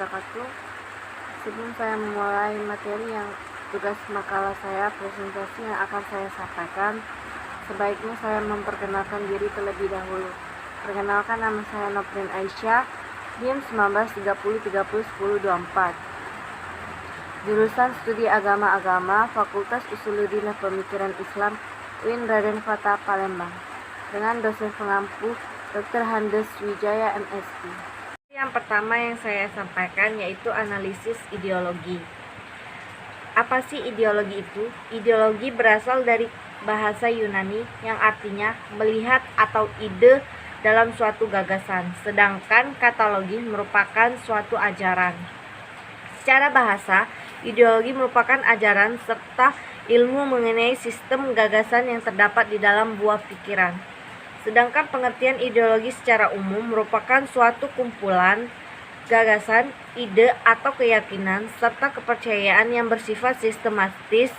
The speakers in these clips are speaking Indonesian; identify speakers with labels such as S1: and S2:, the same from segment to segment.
S1: wabarakatuh. Sebelum saya memulai materi yang tugas makalah saya, presentasi yang akan saya sampaikan, sebaiknya saya memperkenalkan diri terlebih dahulu. Perkenalkan, nama saya Noprin Aisyah, NIM 1930301024. Jurusan Studi Agama, Fakultas Usuluddin Pemikiran Islam, UIN Raden Fatah Palembang, dengan dosen pengampu Dr. Handes Wijaya MSc. Yang pertama yang saya sampaikan yaitu analisis ideologi. Apa sih ideologi itu? Ideologi berasal dari bahasa Yunani yang artinya melihat atau ide dalam suatu gagasan, sedangkan katalogi merupakan suatu ajaran. Secara bahasa, ideologi merupakan ajaran serta ilmu mengenai sistem gagasan yang terdapat di dalam buah pikiran. Sedangkan pengertian ideologi secara umum merupakan suatu kumpulan gagasan, ide atau keyakinan serta kepercayaan yang bersifat sistematis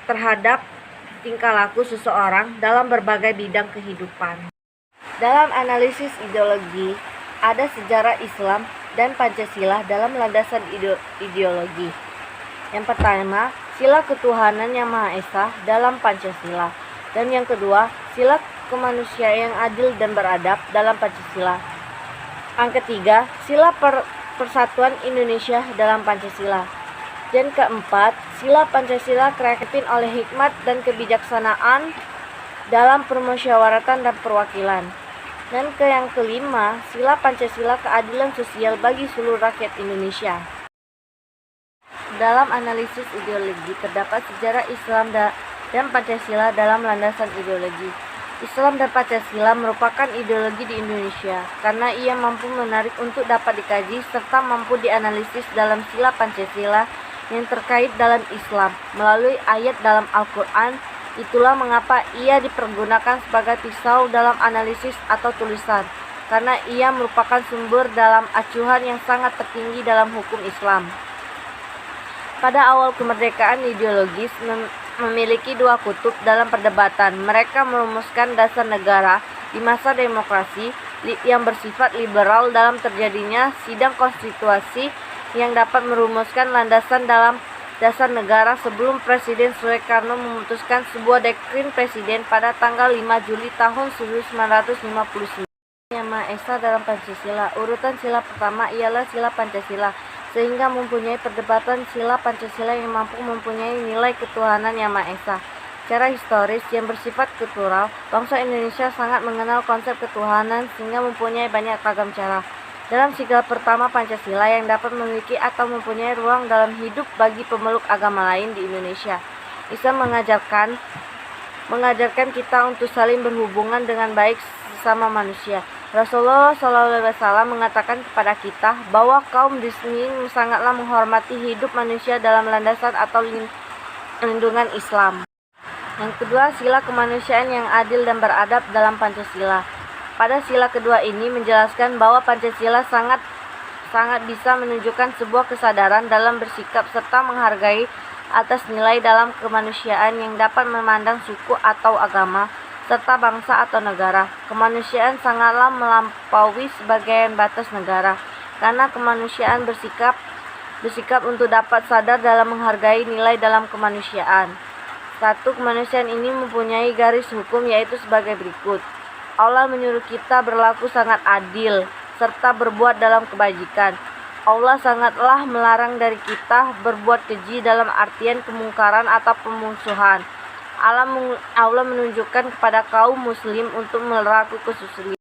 S1: terhadap tingkah laku seseorang dalam berbagai bidang kehidupan. Dalam analisis ideologi, ada sejarah Islam dan Pancasila dalam landasan ideologi. Yang pertama, sila ketuhanan yang Maha Esa dalam Pancasila. Dan yang kedua, sila kemanusiaan yang adil dan beradab dalam Pancasila. Yang ketiga, sila persatuan Indonesia dalam Pancasila. Dan keempat, sila Pancasila terpimpin oleh hikmat dan kebijaksanaan dalam permusyawaratan dan perwakilan. Dan yang kelima, sila Pancasila keadilan sosial bagi seluruh rakyat Indonesia. Dalam analisis ideologi terdapat sejarah Islam dan Pancasila dalam landasan ideologi. Islam dan Pancasila merupakan ideologi di Indonesia karena ia mampu menarik untuk dapat dikaji serta mampu dianalisis dalam sila Pancasila yang terkait dalam Islam melalui ayat dalam Al-Quran. Itulah mengapa ia dipergunakan sebagai pisau dalam analisis atau tulisan, karena ia merupakan sumber dalam acuan yang sangat tertinggi dalam hukum Islam. Pada awal kemerdekaan, ideologis memiliki dua kutub dalam perdebatan. Mereka merumuskan dasar negara di masa demokrasi yang bersifat liberal dalam terjadinya sidang konstitusi yang dapat merumuskan landasan dalam dasar negara sebelum Presiden Soekarno memutuskan sebuah dekrin presiden pada tanggal 5 Juli tahun 1959. Yang Maha Esa dalam Pancasila. Urutan sila pertama ialah sila Pancasila, sehingga mempunyai perdebatan sila Pancasila yang mampu mempunyai nilai ketuhanan yang Maha Esa. Secara historis yang bersifat kultural, bangsa Indonesia sangat mengenal konsep ketuhanan sehingga mempunyai banyak ragam cara. Dalam sila pertama Pancasila yang dapat memiliki atau mempunyai ruang dalam hidup bagi pemeluk agama lain di Indonesia. Islam mengajarkan kita untuk saling berhubungan dengan baik sesama manusia. Rasulullah SAW mengatakan kepada kita bahwa kaum muslimin sangatlah menghormati hidup manusia dalam landasan atau lindungan Islam. Yang kedua, sila kemanusiaan yang adil dan beradab dalam Pancasila. Pada sila kedua ini menjelaskan bahwa Pancasila sangat bisa menunjukkan sebuah kesadaran dalam bersikap serta menghargai atas nilai dalam kemanusiaan yang dapat memandang suku atau agama serta bangsa atau negara. Kemanusiaan sangatlah melampaui sebagian batas negara, karena kemanusiaan bersikap untuk dapat sadar dalam menghargai nilai dalam kemanusiaan. Satu, kemanusiaan ini mempunyai garis hukum yaitu sebagai berikut. Allah menyuruh kita berlaku sangat adil serta berbuat dalam kebajikan. Allah sangatlah melarang dari kita berbuat keji dalam artian kemungkaran atau pemusuhan. Allah menunjukkan kepada kaum muslim untuk berlaku kesusilaan.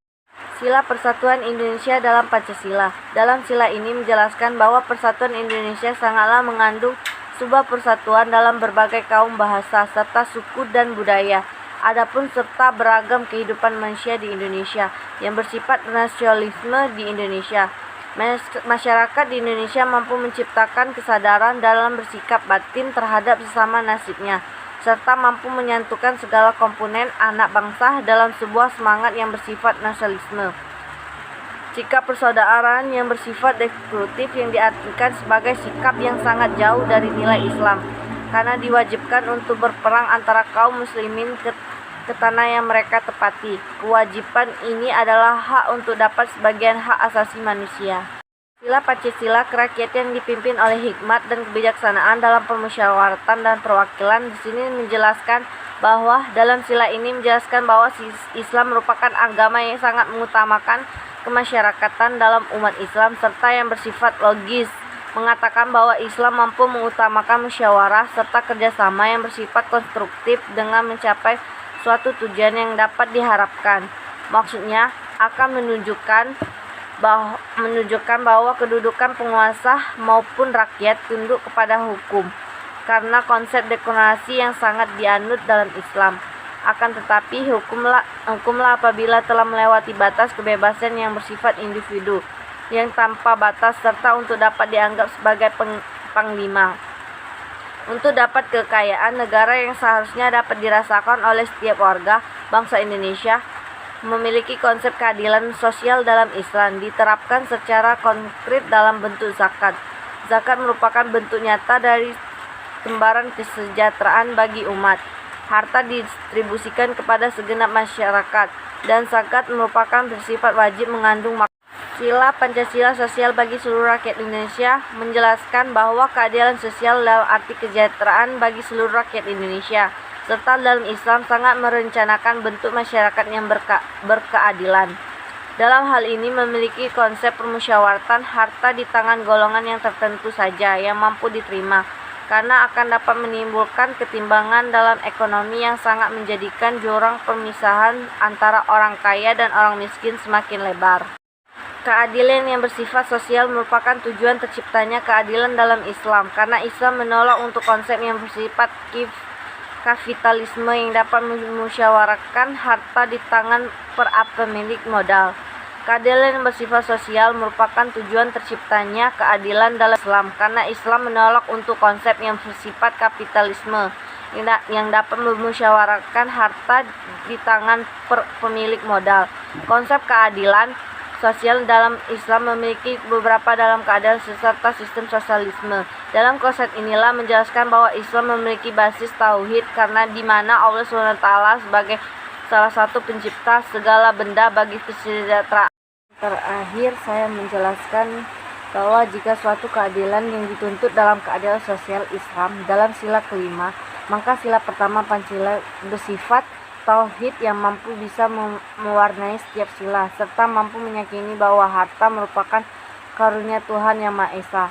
S1: Sila persatuan Indonesia dalam Pancasila. Dalam sila ini menjelaskan bahwa persatuan Indonesia sangatlah mengandung sebuah persatuan dalam berbagai kaum, bahasa, serta suku dan budaya. Adapun serta beragam kehidupan manusia di Indonesia yang bersifat nasionalisme di Indonesia. Masyarakat di Indonesia mampu menciptakan kesadaran dalam bersikap batin terhadap sesama nasibnya, serta mampu menyatukan segala komponen anak bangsa dalam sebuah semangat yang bersifat nasionalisme. Sikap persaudaraan yang bersifat destruktif yang diartikan sebagai sikap yang sangat jauh dari nilai Islam, karena diwajibkan untuk berperang antara kaum muslimin ke tanah yang mereka tepati. Kewajiban ini adalah hak untuk dapat sebagian hak asasi manusia. Sila Pancasila kerakyatan yang dipimpin oleh hikmat dan kebijaksanaan dalam permusyawaratan dan perwakilan. Di sini menjelaskan bahwa dalam sila ini menjelaskan bahwa Islam merupakan agama yang sangat mengutamakan kemasyarakatan dalam umat Islam serta yang bersifat logis. Mengatakan bahwa Islam mampu mengutamakan musyawarah serta kerjasama yang bersifat konstruktif dengan mencapai suatu tujuan yang dapat diharapkan. Maksudnya akan menunjukkan bahwa kedudukan penguasa maupun rakyat tunduk kepada hukum, karena konsep demokrasi yang sangat dianut dalam Islam. Akan tetapi hukumlah apabila telah melewati batas kebebasan yang bersifat individu yang tanpa batas serta untuk dapat dianggap sebagai panglima. Untuk dapat kekayaan negara yang seharusnya dapat dirasakan oleh setiap warga bangsa Indonesia, memiliki konsep keadilan sosial dalam Islam diterapkan secara konkret dalam bentuk zakat. Zakat merupakan bentuk nyata dari lembaran kesejahteraan bagi umat. Harta didistribusikan kepada segenap masyarakat dan zakat merupakan bersifat wajib mengandung Sila Pancasila sosial bagi seluruh rakyat Indonesia menjelaskan bahwa keadilan sosial dalam arti kesejahteraan bagi seluruh rakyat Indonesia, serta dalam Islam sangat merencanakan bentuk masyarakat yang berkeadilan. Dalam hal ini memiliki konsep permusyawaratan harta di tangan golongan yang tertentu saja yang mampu diterima, karena akan dapat menimbulkan ketimbangan dalam ekonomi yang sangat menjadikan jurang pemisahan antara orang kaya dan orang miskin semakin lebar. Keadilan yang bersifat sosial merupakan tujuan terciptanya keadilan dalam Islam, karena Islam menolak untuk konsep yang bersifat kapitalisme yang dapat memusyawarahkan harta di tangan pemilik modal. Keadilan yang bersifat sosial merupakan tujuan terciptanya keadilan dalam Islam, karena Islam menolak untuk konsep yang bersifat kapitalisme yang dapat memusyawarahkan harta di tangan pemilik modal. Konsep keadilan sosial dalam Islam memiliki beberapa dalam keadaan serta sistem sosialisme. Dalam konsep inilah menjelaskan bahwa Islam memiliki basis tauhid, karena di mana Allah SWT sebagai salah satu pencipta segala benda bagi kesejahteraan. Terakhir saya menjelaskan bahwa jika suatu keadilan yang dituntut dalam keadilan sosial Islam dalam sila kelima, maka sila pertama Pancasila bersifat tauhid yang mampu bisa mewarnai setiap sila, serta mampu meyakini bahwa harta merupakan karunia Tuhan Yang Maha Esa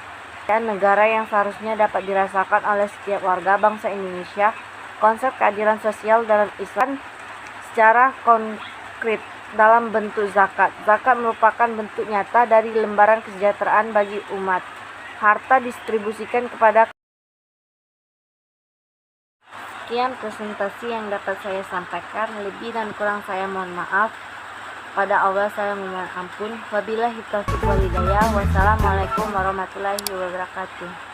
S1: dan negara yang seharusnya dapat dirasakan oleh setiap warga bangsa Indonesia. Konsep keadilan sosial dalam Islam secara konkret dalam bentuk zakat. Zakat merupakan bentuk nyata dari lembaran kesejahteraan bagi umat. Harta distribusikan kepada. Sekian presentasi yang dapat saya sampaikan. Lebih dan kurang saya mohon maaf. Pada Allah saya memohon ampun. Wabillahi taufiq wal hidayah. Wassalamualaikum warahmatullahi wabarakatuh.